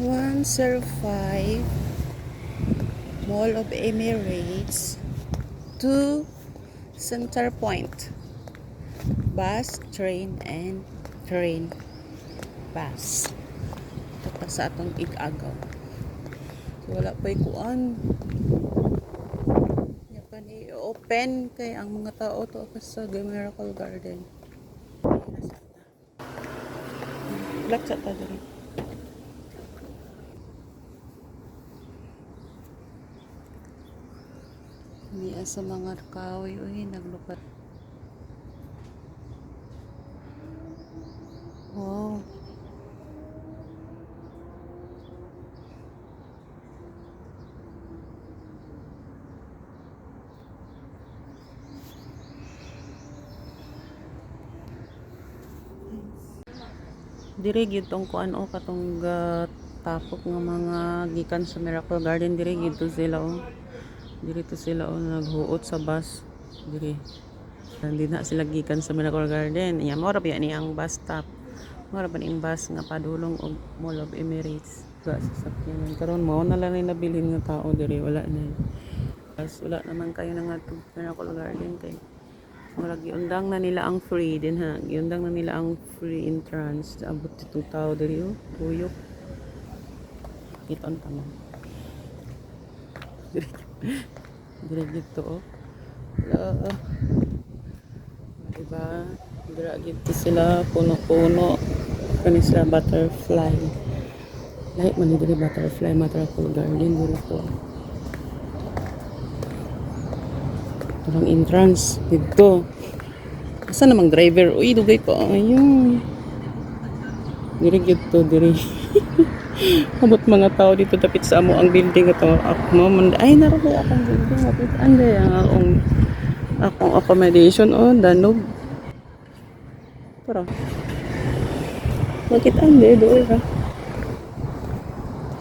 105 Mall of Emirates to Center Point. Bus, train, and train. Bus. Ito pa sa atong ig-agaw. So, wala pa ikuan. Yapan i-open kay ang mga tao to pa sa Miracle Garden. Black sa ta diri. Niya sa mga kahoy, uy, naglupat. Wow. Diri gyud tong kuan o katong tapok nga mga gikan sa Miracle Garden, diri gyud to sila o. Diri to sila o naghuot sa bus diri. Hindi na sila gikan sa Miracle Garden. Iya mo ra biya ni ang bus stop. Mo ra ba ning bus nga padulong og Mall of Emirates. Ga sa sakyanan karon mao na lang na nabilin nga tao diri, wala na. Bus wala naman kayo na nga to Miracle Garden kay murag giundang na nila ang free din ha. Giundang na nila ang free entrance. Abot dito tao diri o. Tuyok. Kiton ta mo. Diri dito oh. Hello. Diba? Dira dito sila puno-puno. Kani sila butterfly. Lahi man diri butterfly Miracle Garden dito. Parang entrance dito. Asa namang driver? Uy, dugay pa. Ayun. Diri dito, diri. Abot mga tao dito dapit sa amo ang building ito. Ako man ay naroon akong building dapit ande ang akong accommodation o danog. Para. Bakit ande doon ra?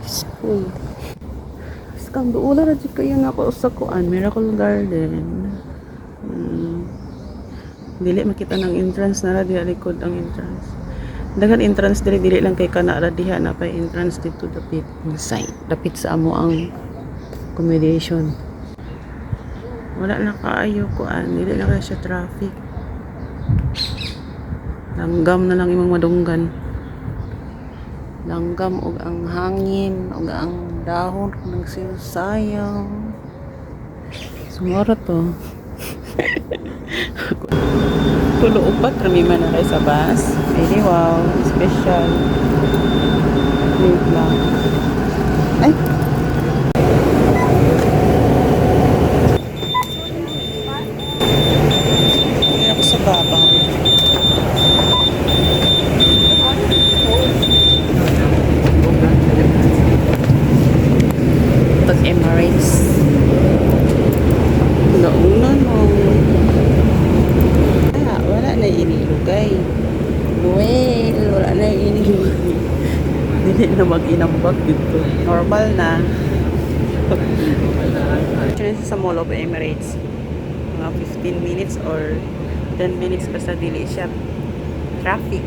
School. Skang doon ra jud kayo na ako sa kuan Miracle Garden. Dili makita ng entrance na ra diha likod ang entrance. Dagan entrance dili lang kay kana ra diha na pa entrance dito dapit side dapit sa amo ang accommodation. Wala na kaayo kuan, dili na kay siya traffic. Langgam na lang imong madunggan. Langgam og ang hangin og ang dahon nagsisayaw. Sumara to. Tulo upat rami man na sa bus. Ay wow, special. Wait lang. Ay. Ay ako sa babaw. Pag Emirates. Nauna no. Wala na inilugay. Well, wala na inilugay. Hindi na mag-inambag dito. Normal na. Actually, sa Mall of Emirates, mga 15 minutes or 10 minutes basta dili siya traffic.